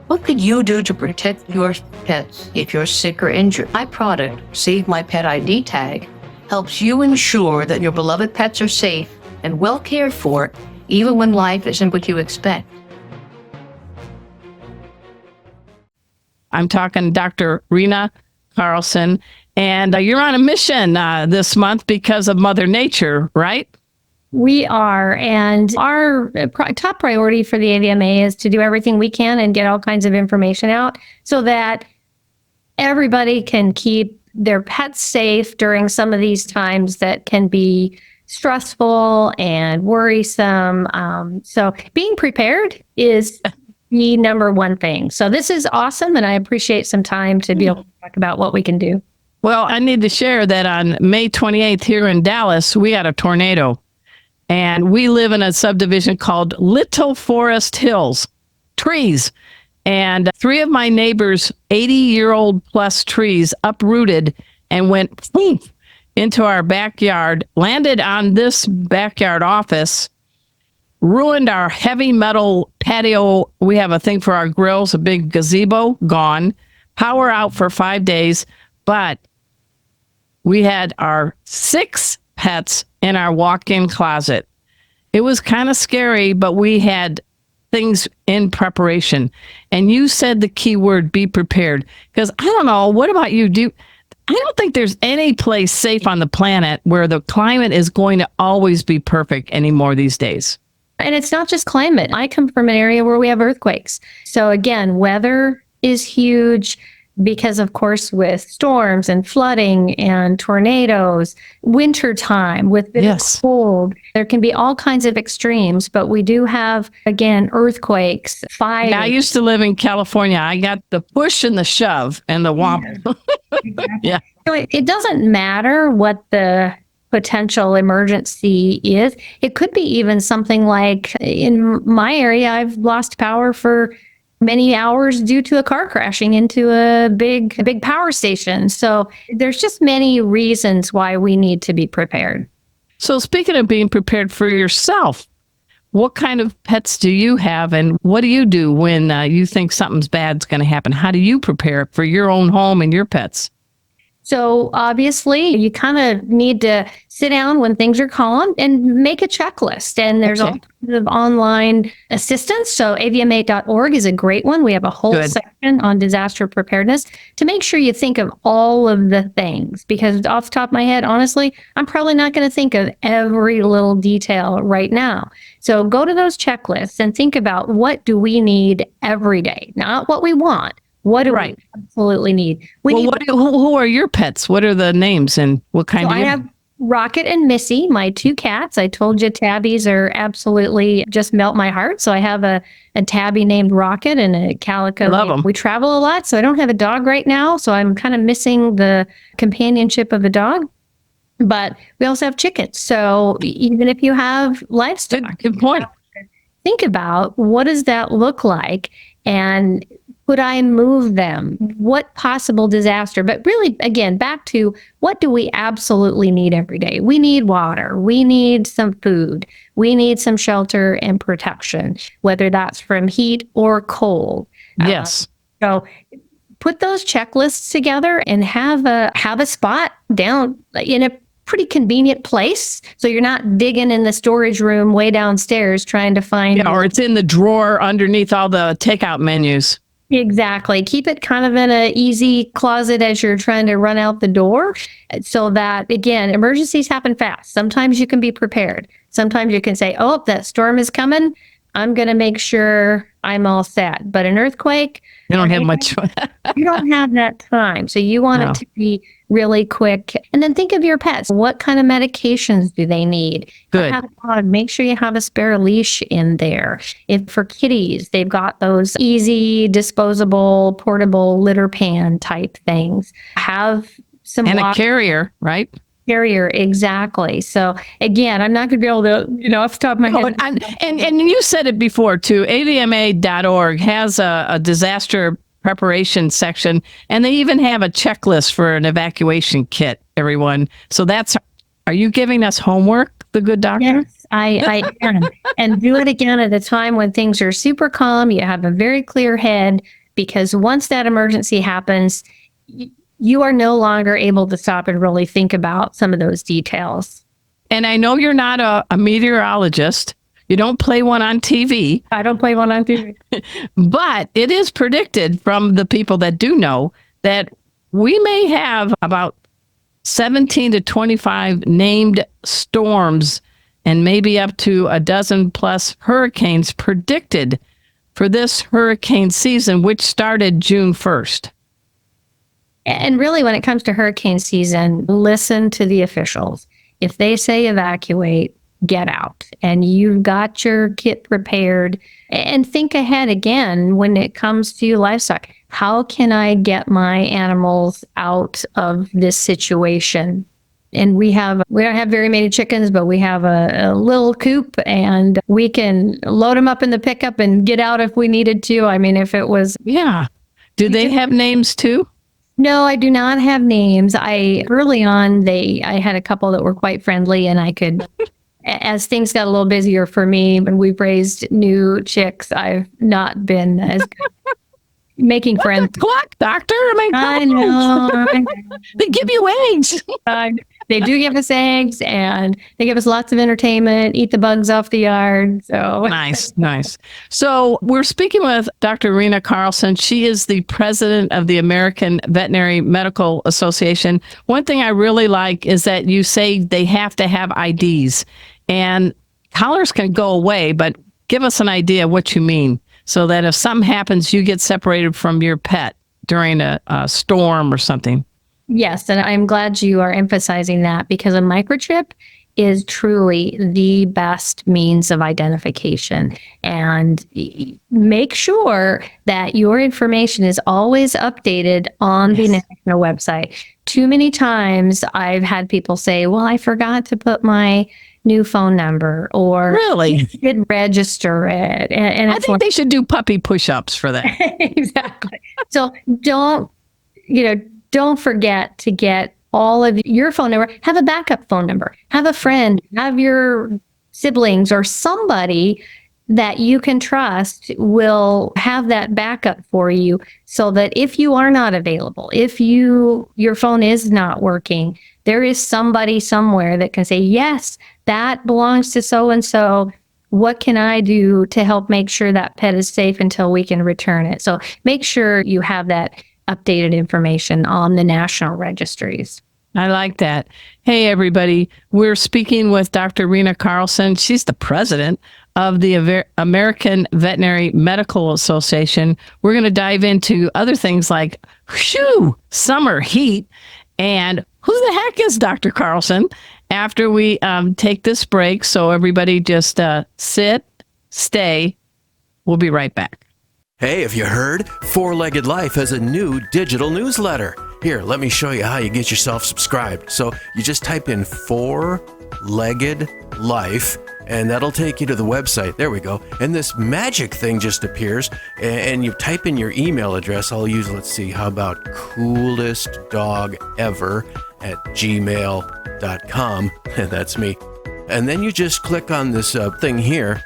What could you do to protect your pets if you're sick or injured? My product, Save My Pet ID tag, helps you ensure that your beloved pets are safe and well cared for, even when life isn't what you expect. I'm talking Dr. Rena Carlson, and you're on a mission this month because of Mother Nature, right? We are, and our top priority for the AVMA is to do everything we can and get all kinds of information out so that everybody can keep their pets safe during some of these times that can be stressful and worrisome. So being prepared is the number one thing. So this is awesome, and I appreciate some time to be able to talk about what we can do. Well, I need to share that on May 28th here in Dallas, we had a tornado. And we live in a subdivision called Little Forest Hills, trees. And 3 of my neighbors' 80-year-old plus trees uprooted and went poof into our backyard, landed on this backyard office, ruined our heavy metal patio. We have a thing for our grills, a big gazebo, gone. Power out for 5 days. But we had our 6 pets in our walk-in closet. It was kind of scary, but we had things in preparation. And you said the key word, be prepared. Because I don't know, what about you? I don't think there's any place safe on the planet where the climate is going to always be perfect anymore these days. And it's not just climate. I come from an area where we have earthquakes. So again, weather is huge. Because, of course, with storms and flooding and tornadoes, wintertime with cold, there can be all kinds of extremes. But we do have, again, earthquakes, fires. Yeah, I used to live in California. I got the push and the shove and the womp. Yeah. So it doesn't matter what the potential emergency is. It could be even something like in my area, I've lost power for many hours due to a car crashing into a big power station. So there's just many reasons why we need to be prepared. So speaking of being prepared for yourself, what kind of pets do you have, and what do you do when you think something's bad's going to happen? How do you prepare for your own home and your pets? So obviously, you kind of need to sit down when things are calm and make a checklist. And there's all kinds of online assistance. So avma.org is a great one. We have a whole section on disaster preparedness to make sure you think of all of the things. Because off the top of my head, honestly, I'm probably not going to think of every little detail right now. So go to those checklists and think about what do we need every day, not what we want. What do we absolutely need? Who are your pets? What are the names and what kind I have Rocket and Missy, my 2 cats. I told you tabbies are absolutely just melt my heart. So I have a tabby named Rocket and a calico. Love them. We travel a lot, so I don't have a dog right now. So I'm kind of missing the companionship of a dog. But we also have chickens. So even if you have livestock, good point. Think about what does that look like, and could I move them? What possible disaster? But really, again, back to what do we absolutely need every day? We need water. We need some food. We need some shelter and protection, whether that's from heat or cold. Yes. So put those checklists together and have a spot down in a pretty convenient place. So you're not digging in the storage room way downstairs trying to find. Yeah, or it's in the drawer underneath all the takeout menus. Exactly. Keep it kind of in an easy closet as you're trying to run out the door so that, again, emergencies happen fast. Sometimes you can be prepared. Sometimes you can say, oh, that storm is coming. I'm going to make sure I'm all set. But an earthquake, you don't have much. You don't have that time. So you want it to be really quick. And then think of your pets. What kind of medications do they need? Good. Make sure you have a spare leash in there. If for kitties, they've got those easy, disposable, portable litter pan type things. Have some and a carrier, right? Carrier, exactly. So again, I'm not going to be able to, off the top of my head. And you said it before too. AVMA.org has a disaster preparation section, and they even have a checklist for an evacuation kit. Everyone. So are you giving us homework? the good doctor? Yes, I can. And do it again at a time when things are super calm. You have a very clear head, because once that emergency happens, you are no longer able to stop and really think about some of those details. And I know you're not a meteorologist. You don't play one on TV. I don't play one on TV. But it is predicted from the people that do know that we may have about 17 to 25 named storms and maybe up to a dozen plus hurricanes predicted for this hurricane season, which started June 1st. And really, when it comes to hurricane season, listen to the officials. If they say evacuate, get out. And you've got your kit prepared. And think ahead again when it comes to livestock. How can I get my animals out of this situation? And we don't have very many chickens, but we have a little coop, and we can load them up in the pickup and get out if we needed to. I mean, if it was. Yeah. Do they have names too? No, I do not have names. Early on, I had a couple that were quite friendly, and I could, as things got a little busier for me, when we've raised new chicks, I've not been as good making friends. Clock, doctor. I know. They give you eggs. They do give us eggs, and they give us lots of entertainment, eat the bugs off the yard. So Nice. So we're speaking with Dr. Rena Carlson. She is the president of the American Veterinary Medical Association. One thing I really like is that you say they have to have IDs, and collars can go away, but give us an idea what you mean, so that if something happens, you get separated from your pet during a storm or something. yes, and I'm glad you are emphasizing that, because a microchip is truly the best means of identification. And make sure that your information is always updated on the national website. Too many times I've had people say, well, I forgot to put my new phone number, or Really? didn't register it. And I think they should do puppy push-ups for that. exactly. So don't forget to get all of your phone number. Have a backup phone number. Have a friend, have your siblings or somebody that you can trust will have that backup for you, so that if you are not available, if your phone is not working, there is somebody somewhere that can say, yes, that belongs to so-and-so. What can I do to help make sure that pet is safe until we can return it? So make sure you have that updated information on the national registries. I like that. Hey, everybody. We're speaking with Dr. Rena Carlson. She's the president of the American Veterinary Medical Association. We're going to dive into other things like, summer heat, and who the heck is Dr. Carlson, after we take this break. So everybody just sit, stay. We'll be right back. Hey, have you heard? Four-Legged Life has a new digital newsletter. Here, let me show you how you get yourself subscribed. So you just type in Four-Legged Life, and that'll take you to the website. There we go. And this magic thing just appears, and you type in your email address. I'll use, let's see, how about coolestdogever@gmail.com. That's me. And then you just click on this thing here.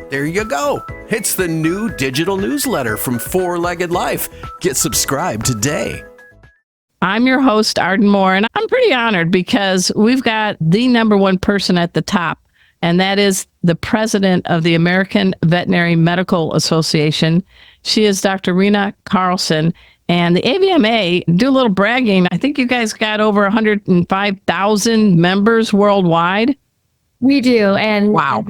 There you go. It's the new digital newsletter from Four-Legged Life. Get subscribed today. I'm your host, Arden Moore, and I'm pretty honored because we've got the number one person at the top, and that is the president of the American Veterinary Medical Association. She is Dr. Rena Carlson, and the AVMA, do a little bragging, I think you guys got over 105,000 members worldwide. We do. And wow.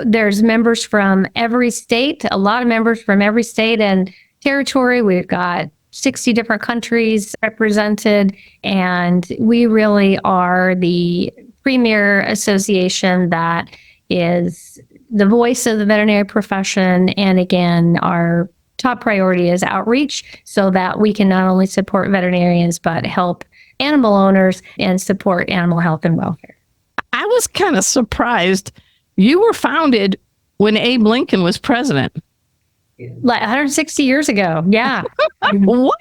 There's members from every state, a lot of members from every state and territory. We've got 60 different countries represented, and we really are the premier association that is the voice of the veterinary profession. And again, our top priority is outreach, so that we can not only support veterinarians, but help animal owners and support animal health and welfare. I was kind of surprised. You were founded when Abe Lincoln was president. Like 160 years ago. Yeah. What?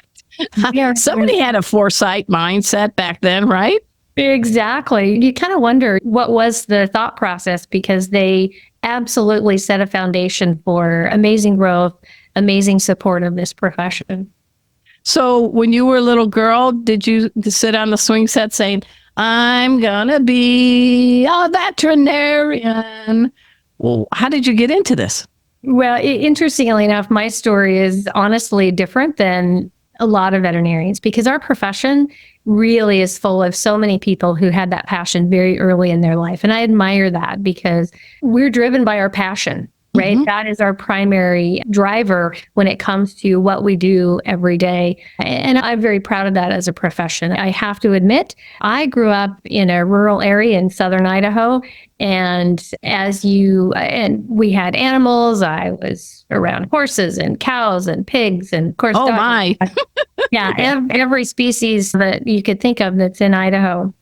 Yeah. Somebody had a foresight mindset back then, right? Exactly. You kind of wonder what was the thought process because they absolutely set a foundation for amazing growth, amazing support of this profession. So when you were a little girl, did you sit on the swing set saying, I'm gonna be a veterinarian? Well, how did you get into this? Well, interestingly enough, my story is honestly different than a lot of veterinarians because our profession really is full of so many people who had that passion very early in their life. And I admire that because we're driven by our passion, right? Mhm. That is our primary driver when it comes to what we do every day. And I'm very proud of that as a profession. I have to admit, I grew up in a rural area in southern Idaho. And and we had animals, I was around horses and cows and pigs and of course, Oh dogs. my. Yeah, every species that you could think of that's in Idaho.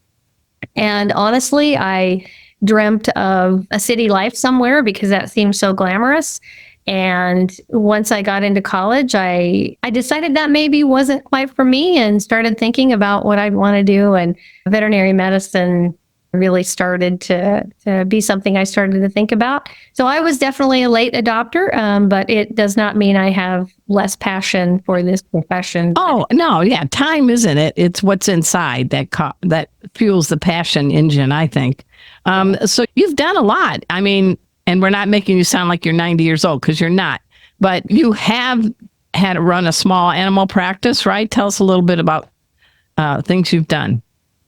And honestly, I dreamt of a city life somewhere because that seemed so glamorous. And once I got into college, I decided that maybe wasn't quite for me and started thinking about what I'd want to do. And veterinary medicine really started to be something I started to think about. So I was definitely a late adopter, but it does not mean I have less passion for this profession. Oh, no, yeah, time isn't it? It's what's inside that fuels the passion engine, I think. So you've done a lot. I mean, and we're not making you sound like you're 90 years old because you're not, but you have had to run a small animal practice, right? Tell us a little bit about things you've done.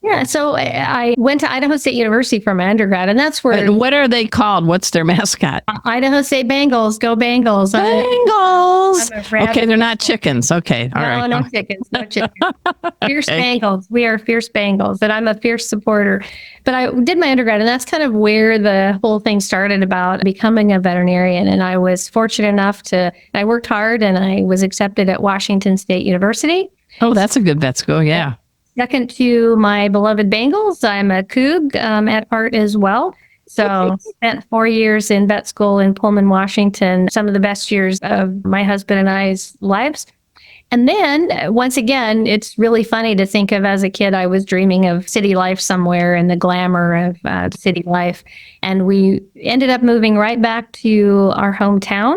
Yeah, so I went to Idaho State University for my undergrad, and that's where And what are they called? What's their mascot? Idaho State Bengals, go Bengals. Bengals. I'm a rabid- Okay, they're not chickens. Okay, all right. No chickens, no chickens. Fierce Okay. Bengals. We are fierce Bengals, and I'm a fierce supporter. But I did my undergrad, and that's kind of where the whole thing started about becoming a veterinarian. And I was fortunate enough I worked hard, and I was accepted at Washington State University. Oh, that's a good vet school. Yeah. Second to my beloved Bengals, I'm a Coug at heart as well. So spent 4 years in vet school in Pullman, Washington, some of the best years of my husband and I's lives. And then once again, it's really funny to think of as a kid, I was dreaming of city life somewhere and the glamour of city life. And we ended up moving right back to our hometown.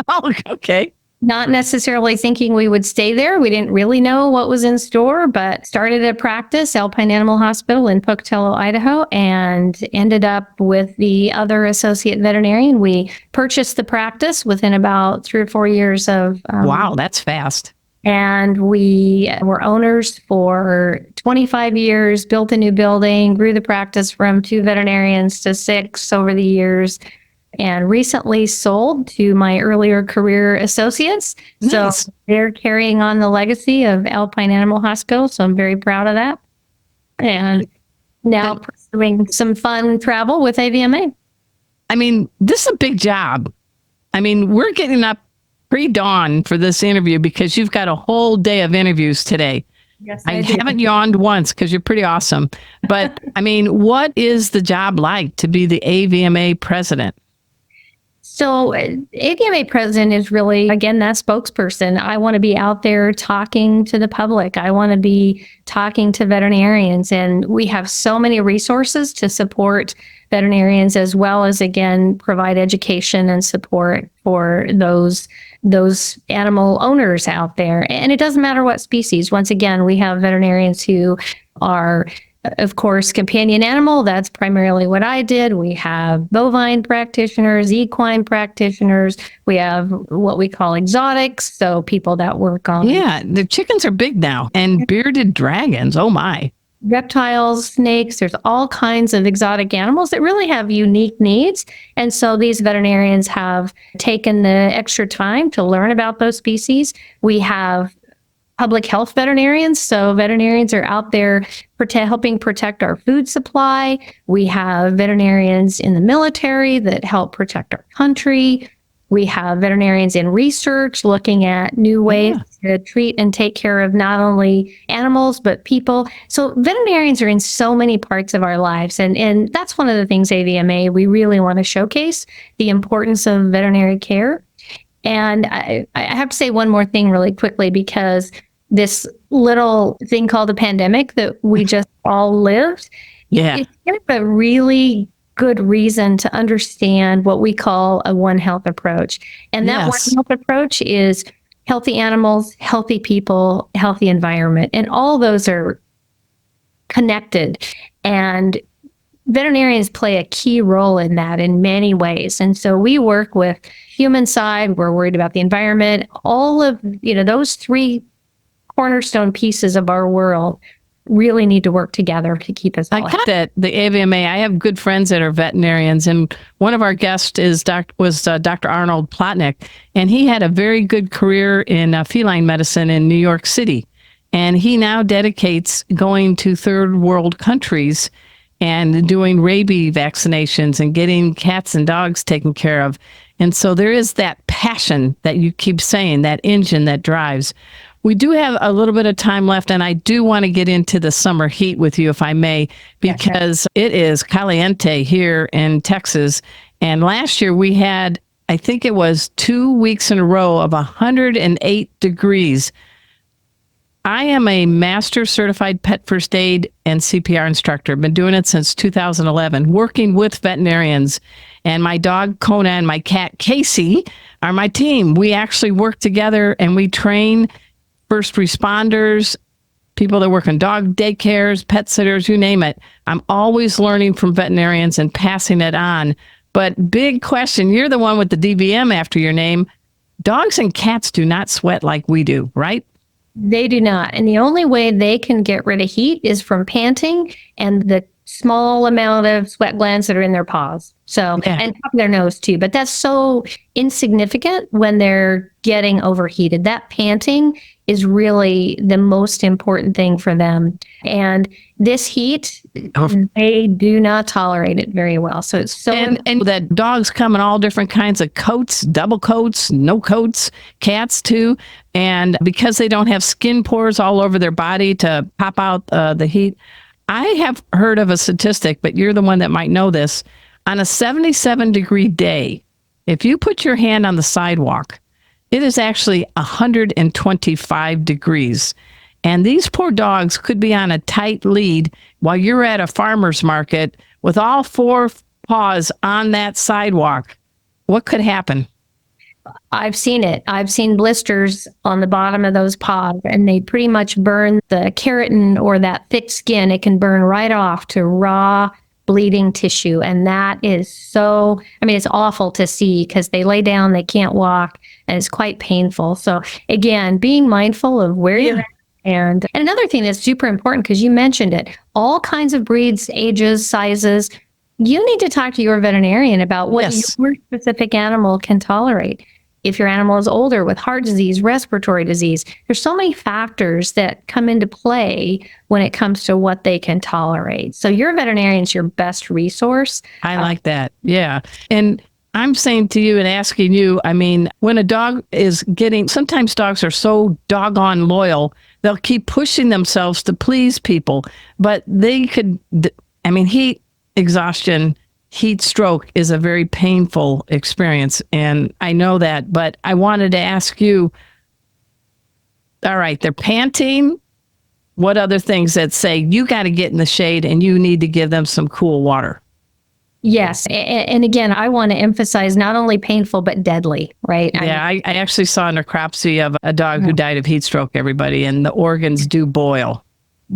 Oh, okay. Not necessarily thinking we would stay there. We didn't really know what was in store, but started a practice, Alpine Animal Hospital in Pocatello, Idaho, and ended up with the other associate veterinarian. We purchased the practice within about 3 or 4 years of. Wow, that's fast. And we were owners for 25 years, built a new building, grew the practice from 2 veterinarians to 6 over the years, and recently sold to my earlier career associates. Nice. So they're carrying on the legacy of Alpine Animal Hospital. So I'm very proud of that. And now pursuing some fun travel with AVMA. I mean, this is a big job. I mean, we're getting up pre-dawn for this interview because you've got a whole day of interviews today. Yes, I haven't yawned once because you're pretty awesome. But I mean, what is the job like to be the AVMA president? So AVMA president is really, again, that spokesperson. I want to be out there talking to the public. I want to be talking to veterinarians. And we have so many resources to support veterinarians as well as, again, provide education and support for those animal owners out there. And it doesn't matter what species. Once again, we have veterinarians who are, of course, companion animal. That's primarily what I did. We have bovine practitioners, equine practitioners. We have what we call exotics. So people that work on Yeah, the chickens are big now and bearded dragons. Oh my. reptiles, snakes. There's all kinds of exotic animals that really have unique needs. And so these veterinarians have taken the extra time to learn about those species. We have public health veterinarians. So veterinarians are out there helping protect our food supply. We have veterinarians in the military that help protect our country. We have veterinarians in research looking at new ways to treat and take care of not only animals, but people. So veterinarians are in so many parts of our lives. And that's one of the things AVMA, we really want to showcase the importance of veterinary care. And I have to say one more thing really quickly, because this little thing called a pandemic that we just all lived, Yeah. it's kind of a really good reason to understand what we call a One Health approach. And that Yes. One Health approach is healthy animals, healthy people, healthy environment. And all those are connected. And veterinarians play a key role in that in many ways. And so we work with human side, we're worried about the environment, all of, those three cornerstone pieces of our world really need to work together to keep us all I got that. The AVMA, I have good friends that are veterinarians, and one of our guests was Dr. Arnold Plotnick, and he had a very good career in feline medicine in New York City. And he now dedicates going to third world countries and doing rabies vaccinations and getting cats and dogs taken care of. And so there is that passion that you keep saying, that engine that drives. We do have a little bit of time left, and I do want to get into the summer heat with you, if I may, because it is caliente here in Texas. And last year we had, I think it was 2 weeks in a row of 108 degrees. I am a master certified pet first aid and CPR instructor. I've been doing it since 2011, working with veterinarians. And my dog, Kona, and my cat, Casey, are my team. We actually work together and we train first responders, people that work in dog daycares, pet sitters, you name it. I'm always learning from veterinarians and passing it on. But big question, you're the one with the DVM after your name. Dogs and cats do not sweat like we do, right? They do not. And the only way they can get rid of heat is from panting and the small amount of sweat glands that are in their paws. So, and top of their nose too. But that's so insignificant when they're getting overheated. That panting is really the most important thing for them. And this heat, they do not tolerate it very well. So it's so... And that dogs come in all different kinds of coats, double coats, no coats, cats too. And because they don't have skin pores all over their body to pop out the heat, I have heard of a statistic, but you're the one that might know this. On a 77-degree day, if you put your hand on the sidewalk, it is actually 125 degrees. And these poor dogs could be on a tight lead while you're at a farmer's market with all four paws on that sidewalk. What could happen? I've seen it. I've seen blisters on the bottom of those paws, and they pretty much burn the keratin or that thick skin. It can burn right off to raw bleeding tissue. And that is so, it's awful to see because they lay down, they can't walk, and it's quite painful. So again, being mindful of where you're at. And another thing that's super important, because you mentioned it, all kinds of breeds, ages, sizes, you need to talk to your veterinarian about what your specific animal can tolerate. If your animal is older with heart disease, respiratory disease, there's so many factors that come into play when it comes to what they can tolerate. So your veterinarian is your best resource. I like that. Yeah. And I'm saying to you and asking you, when a dog is sometimes dogs are so doggone loyal, they'll keep pushing themselves to please people, but they could, heat exhaustion, heat stroke is a very painful experience. And I know that, but I wanted to ask you, all right, they're panting. What other things that say you got to get in the shade and you need to give them some cool water? Yes. And again, I want to emphasize not only painful, but deadly, right? Yeah, I actually saw a necropsy of a dog who died of heat stroke, everybody, and the organs do boil.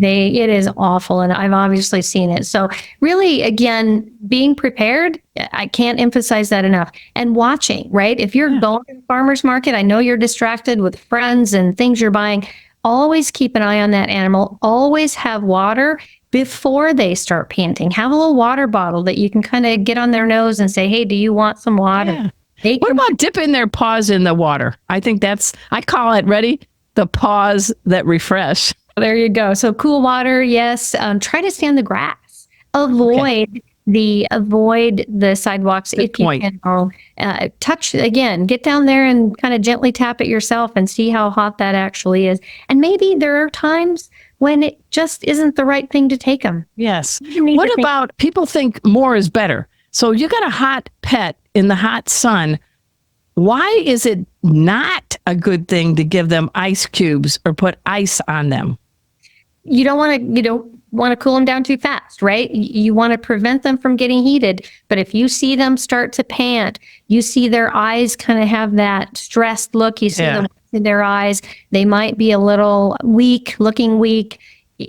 It is awful, and I've obviously seen it. So really, again, being prepared, I can't emphasize that enough. And watching, right? If you're going to the farmer's market, I know you're distracted with friends and things you're buying. Always keep an eye on that animal. Always have water before they start panting. Have a little water bottle that you can kind of get on their nose and say, hey, do you want some water? Yeah. What about dipping their paws in the water? I think I call it, ready? The paws that refresh. There you go. So cool water, yes. Try to stay on the grass. Avoid the sidewalks if you can. Touch again. Get down there and kind of gently tap it yourself and see how hot that actually is. And maybe there are times when it just isn't the right thing to take them. Yes. What about people think more is better? So you got a hot pet in the hot sun. Why is it not a good thing to give them ice cubes or put ice on them? You don't want to cool them down too fast, right? You want to prevent them from getting heated. But if you see them start to pant, you see their eyes kind of have that stressed look, you see them in their eyes, they might be a little weak, looking weak,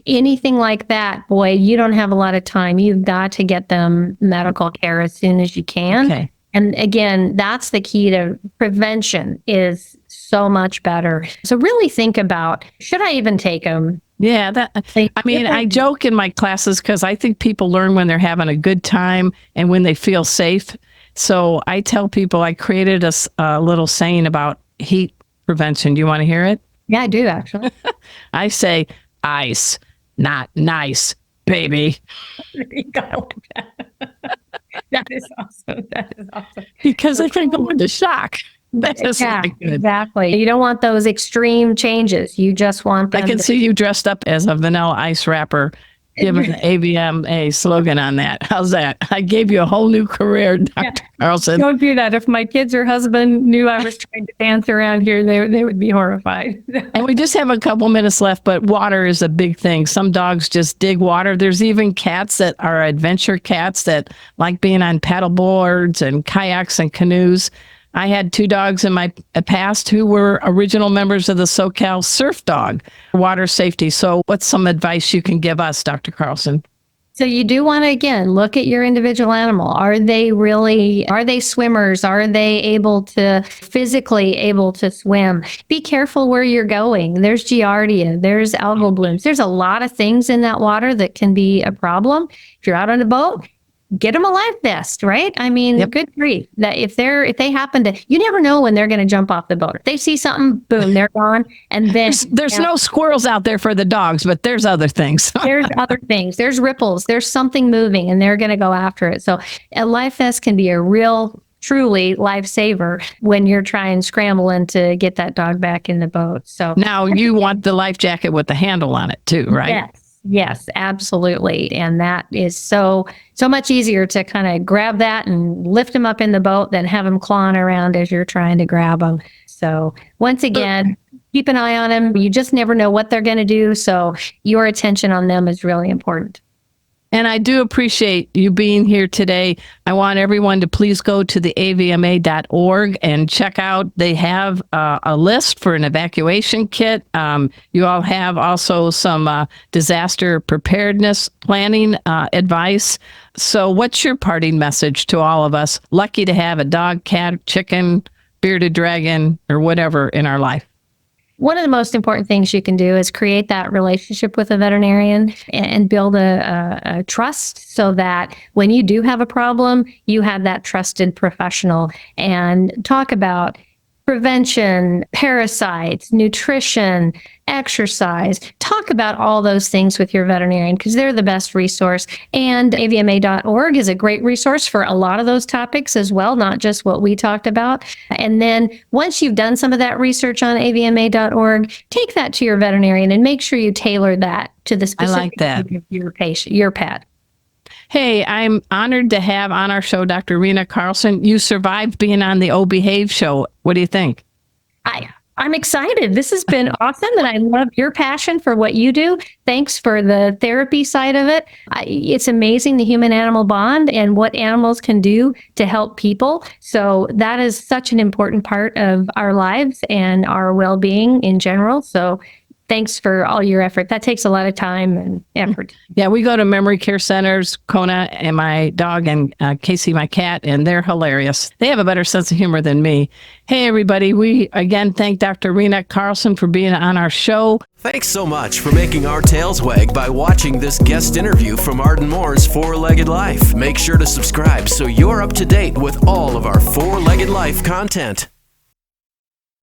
anything like that, boy, you don't have a lot of time. You've got to get them medical care as soon as you can. Okay. And again, that's the key to prevention, is so much better. So really think about, should I even take them? Yeah, I joke in my classes because I think people learn when they're having a good time and when they feel safe. So I tell people, I created a little saying about heat prevention. Do you want to hear it? Yeah, I do, actually. I say, ice, not nice, baby. That is awesome. That is awesome. Because they can go into shock. That's not good. Exactly. You don't want those extreme changes. You just want them. I can see you dressed up as a vanilla ice wrapper, giving an AVMA slogan on that. How's that? I gave you a whole new career, Dr. Carlson. Don't do that. If my kids or husband knew I was trying to dance around here, they would be horrified. And we just have a couple minutes left, but water is a big thing. Some dogs just dig water. There's even cats that are adventure cats that like being on paddle boards and kayaks and canoes. I had 2 dogs in my past who were original members of the SoCal Surf Dog water safety. So what's some advice you can give us, Dr. Carlson? So you do want to, again, look at your individual animal. Are they swimmers? Are they physically able to swim? Be careful where you're going. There's giardia, there's algal blooms. There's a lot of things in that water that can be a problem. If you're out on a boat, get them a life vest, right? I mean, Good grief. That if they happen to, you never know when they're going to jump off the boat. If they see something, boom, they're gone. And then there's no squirrels out there for the dogs, but there's other things. There's other things. There's ripples. There's something moving, and they're going to go after it. So a life vest can be a truly lifesaver when you're trying scrambling to get that dog back in the boat. So now you want the life jacket with the handle on it too, right? Yes, absolutely. And that is so much easier to kind of grab that and lift them up in the boat than have them clawing around as you're trying to grab them. So once again, keep an eye on them. You just never know what they're going to do. So your attention on them is really important. And I do appreciate you being here today. I want everyone to please go to the avma.org and check out. They have a list for an evacuation kit. You all have also some disaster preparedness planning advice. So what's your parting message to all of us? Lucky to have a dog, cat, chicken, bearded dragon, or whatever in our life. One of the most important things you can do is create that relationship with a veterinarian and build a trust so that when you do have a problem, you have that trusted professional, and talk about prevention, parasites, nutrition, exercise. Talk about all those things with your veterinarian because they're the best resource. And avma.org is a great resource for a lot of those topics as well, not just what we talked about. And then once you've done some of that research on avma.org, take that to your veterinarian and make sure you tailor that to the specific need of your patient, your pet. Hey, I'm honored to have on our show Dr. Rena Carlson. You survived being on the O Behave show. What do you think? I'm excited. This has been awesome, and I love your passion for what you do. Thanks for the therapy side of it. It's amazing, the human-animal bond and what animals can do to help people. So that is such an important part of our lives and our well-being in general. So thanks for all your effort. That takes a lot of time and effort. Yeah, we go to memory care centers, Kona and my dog, and Casey, my cat, and they're hilarious. They have a better sense of humor than me. Hey, everybody, we again thank Dr. Rena Carlson for being on our show. Thanks so much for making our tails wag by watching this guest interview from Arden Moore's Four-Legged Life. Make sure to subscribe so you're up to date with all of our Four-Legged Life content.